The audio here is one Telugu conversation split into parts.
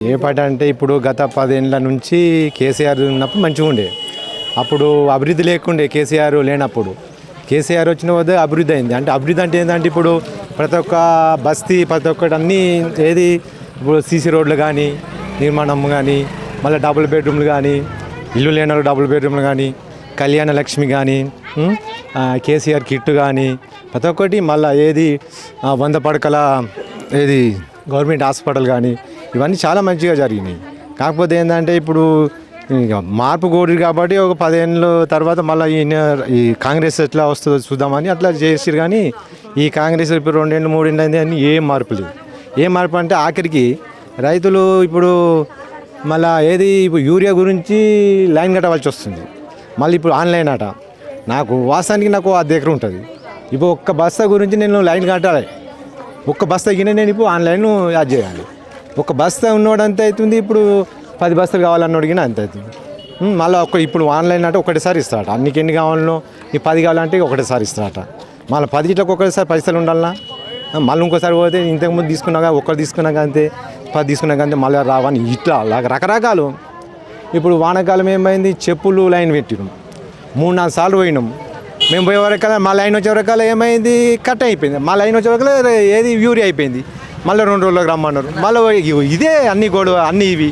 ఏ పాట అంటే ఇప్పుడు గత 10 ఏళ్ల నుంచి కేసీఆర్ ఉన్నప్పుడు మంచిగా ఉండే. అప్పుడు అభివృద్ధి లేకుండే కేసీఆర్ లేనప్పుడు. కేసీఆర్ వచ్చిన వద్ద అభివృద్ధి అయింది. అంటే అభివృద్ధి అంటే ఏంటంటే ఇప్పుడు ప్రతి ఒక్క బస్తీ ప్రతి ఒక్కటి అన్నీ ఏది ఇప్పుడు సీసీ రోడ్లు కానీ నిర్మాణం కానీ మళ్ళీ డబుల్ బెడ్రూమ్లు కానీ ఇల్లు లేని డబుల్ బెడ్రూమ్లు కానీ కళ్యాణ లక్ష్మి కానీ కేసీఆర్ కిట్ కానీ ప్రతి ఒక్కటి మళ్ళీ ఏది 100 పడకల ఏది గవర్నమెంట్ హాస్పిటల్ కానీ ఇవన్నీ చాలా మంచిగా జరిగినాయి. కాకపోతే ఏంటంటే ఇప్పుడు మార్పు కోరి కాబట్టి ఒక 10 ఏళ్ళ తర్వాత మళ్ళీ ఈ కాంగ్రెస్ ఎట్లా వస్తుందో చూద్దామని అట్లా చేసిరు. కానీ ఈ కాంగ్రెస్ ఇప్పుడు 2 ఏళ్ళు 3 ఏళ్ళు అయింది అని ఏం మార్పు లేదు. ఏం మార్పు అంటే ఆఖరికి రైతులు ఇప్పుడు మళ్ళీ ఏది ఇప్పుడు యూరియా గురించి లైన్ కట్టవలసి వస్తుంది. మళ్ళీ ఇప్పుడు ఆన్లైన్ అట. నాకు వాస్తవానికి నాకు ఆ దగ్గర ఉంటుంది. ఇప్పుడు ఒక్క బస్తా గురించి నేను లైన్ కట్టాలి. ఒక్క బస్తా గిన్నె నేను ఇప్పుడు ఆన్లైన్ యాడ్ చేయాలి. ఒక బస్తా ఉన్నోడు అంత అవుతుంది. ఇప్పుడు 10 బస్తాలు కావాలన్నోడు గిన్నె అంత అవుతుంది. మళ్ళీ ఇప్పుడు ఆన్లైన్ అంటే ఒకటిసారి ఇస్తారట. అన్నికి ఎన్ని కావాలనో ఈ 10 కావాలంటే ఒకటిసారి ఇస్తారట. మళ్ళీ 10 ఇట్లకు ఒకటిసారి పైసలు ఉండాలన్నా మళ్ళీ ఇంకోసారి పోతే ఇంతకుముందు తీసుకున్నాక ఒకరు తీసుకున్నాక అంతే 10 తీసుకున్నాక అంతే మళ్ళీ రావని ఇట్లా రకరకాలు. ఇప్పుడు వానాకాలం ఏమైంది, చెప్పులు లైన్ పెట్టినాం 3-4 సార్లు పోయినాం. మేము పోయే వరకల్లా మా లైన్ వచ్చే వరకల్లా ఏమైంది, కట్ అయిపోయింది. మా లైన్ వచ్చే వరకల్లా ఏది యూరియా అయిపోయింది. మళ్ళీ 2 రోజులకు రమ్మన్నారు. మళ్ళీ ఇదే అన్ని గొడవ అన్నీ ఇవి.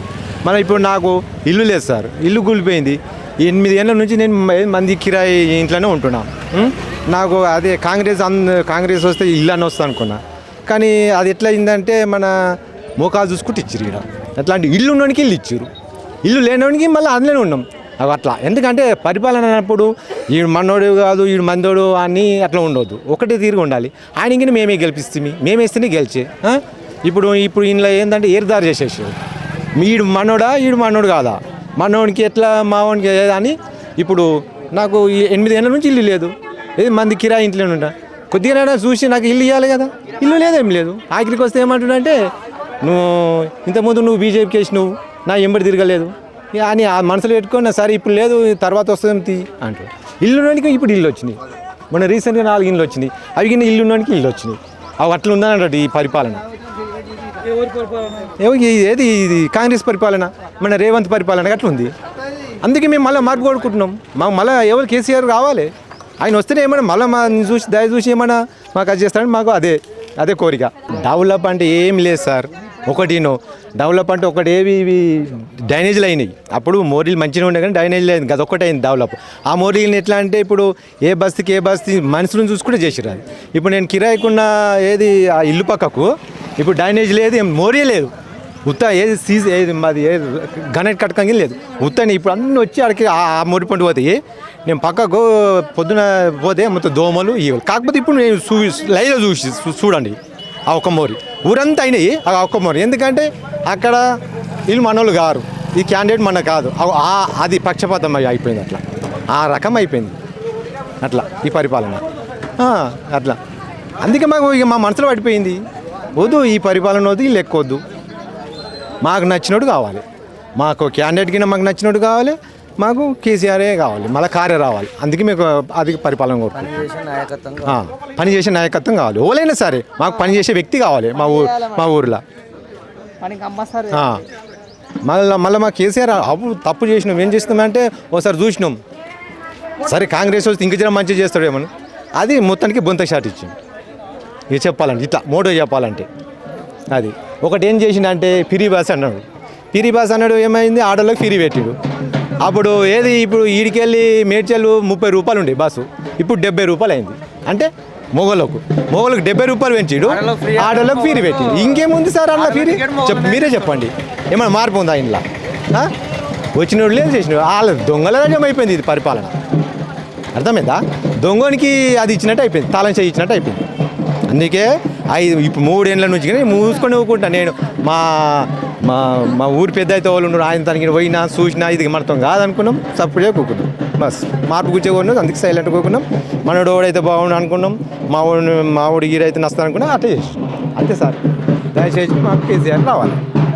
మళ్ళీ ఇప్పుడు నాకు ఇల్లు లేదు సార్, ఇల్లు కూలిపోయింది. 8 ఏళ్ళ నుంచి నేను మంది కిరాయి ఇంట్లోనే ఉంటున్నాను. నాకు అదే కాంగ్రెస్ వస్తే ఇల్లు అని వస్తా అనుకున్నా. కానీ అది ఎట్లా అయిందంటే మన మోకాలు చూసుకుంటూ ఇచ్చారు. ఇక్కడ అట్లాంటి ఇల్లు ఉన్నోనికి ఇల్లు ఇచ్చారు, ఇల్లు లేనివానికి మళ్ళీ అందులోనే ఉన్నాం. అవి అట్లా ఎందుకంటే పరిపాలన అన్నప్పుడు ఈడు మనోడు కాదు ఈడు మందోడు అని అట్లా ఉండవద్దు, ఒకటే తీరుగా ఉండాలి. ఆయనకి మేమే గెలిపిస్తుంది, మేమేస్తేనే గెలిచే. ఇప్పుడు ఇంట్లో ఏంటంటే ఏరుదారి చేసేసాడు. ఈడు మనోడు కాదా, మనోడికి ఎట్లా మావానికి అని. ఇప్పుడు నాకు 8 ఏళ్ళ నుంచి ఇల్లు లేదు, ఏది మంది కిరాయి ఇంట్లోనే ఉంటా. కొద్దిగా చూసి నాకు ఇల్లు ఇవ్వాలి కదా, ఇల్లు లేదేం లేదు. ఆఖరికి వస్తే ఏమంటున్నాడంటే నువ్వు ఇంతకుముందు నువ్వు బీజేపీకి వేసినావు, నా ఎంబడి తిరగలేదు అని ఆ మనసులో పెట్టుకున్నా. సరే ఇప్పుడు లేదు తర్వాత వస్తుంది అంటారు. ఇల్లు ఉన్నోనికి ఇప్పుడు ఇల్లు వచ్చినాయి. మొన్న రీసెంట్గా 4 ఇల్లు వచ్చినాయి. అవి కింద ఇల్లు ఉన్నోనికి ఇల్లు వచ్చినాయి. అవి అట్లా ఉందన్నట్టు ఈ పరిపాలన. ఏది ఇది కాంగ్రెస్ పరిపాలన, మన రేవంత్ పరిపాలన అట్లా ఉంది. అందుకే మేము మళ్ళీ మార్పు కోరుకుంటున్నాం. మాకు మళ్ళీ ఎవరు కేసీఆర్ కావాలి. ఆయన వస్తేనే ఏమన్నా మళ్ళీ మా చూసి దయ చూసి ఏమన్నా మాకు అది చేస్తాడని మాకు అదే కోరిక. డెవలప్ అంటే ఏం లేదు సార్. ఒకటినో డెవలప్ అంటే ఒకటి ఇవి డ్రైనేజీలు అయినాయి. అప్పుడు మోరీలు మంచిగా ఉండే కానీ డ్రైనేజీలు అయింది కదా, ఒక్కటే అయింది డెవలప్. ఆ మోరీలను ఎట్లా అంటే ఇప్పుడు ఏ బస్తీ మనుషులను చూసుకుంటే చేసిరు. అది ఇప్పుడు నేను కిరాయికున్న ఏది ఆ ఇల్లు పక్కకు ఇప్పుడు డ్రైనేజ్ లేదు, ఏం మోరీ లేదు, ఉత్త ఏది మాది ఏది గణెట్ కట్టకంగి లేదు, ఉత్తని ఇప్పుడు అన్నీ వచ్చి అక్కడికి ఆ మోరి పండు పోతాయి. నేను పక్కకు పొద్దున పోతే మొత్తం దోమలు ఇవ్వాలి. కాకపోతే ఇప్పుడు నేను లైవ్లో చూడండి ఆ ఒక్క మోరి ఊరంతా అయినాయి ఆ ఒక్క మోరి. ఎందుకంటే అక్కడ వీళ్ళు మనోళ్ళు కారు, ఈ క్యాండిడేట్ మన కాదు, అది పక్షపాతం అయిపోయింది. అట్లా ఆ రకం అయిపోయింది అట్లా ఈ పరిపాలన అట్లా. అందుకే మాకు ఇక మా మనసులో పడిపోయింది, వద్దు ఈ పరిపాలన వద్దు, వీళ్ళు ఎక్కువద్దు, మాకు నచ్చినట్టు కావాలి. మాకు క్యాండిడేట్ కింద మాకు నచ్చినట్టు కావాలి, మాకు కేసీఆరే కావాలి, మళ్ళీ కారే రావాలి. అందుకే మీకు అది పరిపాలన కోరుకుంటున్నాం. పనిచేసే నాయకత్వం కావాలి. ఎవరైనా సరే మాకు పనిచేసే వ్యక్తి కావాలి మా ఊరిలో. మళ్ళీ మా కేసీఆర్ అప్పుడు తప్పు చేసినాం, ఏం చేస్తున్నామంటే ఒకసారి చూసినాం, సరే కాంగ్రెస్ వస్తే ఇంక జర మంచిగా చేస్తాడేమో, అది మొత్తానికి బొంత షాట్ ఇచ్చింది. ఇక చెప్పాలంటే ఇట్లా మోటో చెప్పాలంటే అది ఒకటి ఏం చేసిండంటే ఫ్రీ బస్ అన్నాడు. ఏమైంది, ఆటోలోకి ఫ్రీ పెట్టాడు. అప్పుడు ఏది ఇప్పుడు ఈడికెళ్ళి మేడ్చల్లు 30 రూపాయలు ఉండే బస్సు, ఇప్పుడు 70 రూపాయలు అయింది. అంటే మొగలకు 70 రూపాయలు పెంచాడు, ఆటోలోకి ఫ్రీ పెట్టాడు. ఇంకేముంది సార్ అట్లా ఫ్రీ? మీరే చెప్పండి, ఏమైనా మార్పు ఉందా ఇంట్లో? వచ్చినోడు లేదు చేసినాడు, వాళ్ళ దొంగల రాజ్యం అయిపోయింది ఇది పరిపాలన. అర్థమైందా? దొంగనికి అది ఇచ్చినట్టు అయిపోయింది, తాళం చేయి ఇచ్చినట్టు అయిపోయింది. అందుకే ఇప్పుడు 3 ఏళ్ళ నుంచి కానీ మూసుకొని ఊరుకుంటా. నేను మా ఊరి పెద్ద అయితే వాళ్ళు ఉన్నారు, ఆయన తనకి పోయినా చూసినా ఇది మనతో కాదనుకున్నాం, సప్పుడే కూకున్నాం. బస్ మార్పు కూర్చోకున్నాం, అందుకే సైలెంట్ కూకున్నాం. మనోడు ఓడైతే బాగుండు అనుకున్నాం, మా ఊడి గీరైతే నస్తాను అనుకున్నాం, అట్లా చేసి అంతే సార్. దయచేసి మాకు కేసీఆర్ రావాలి.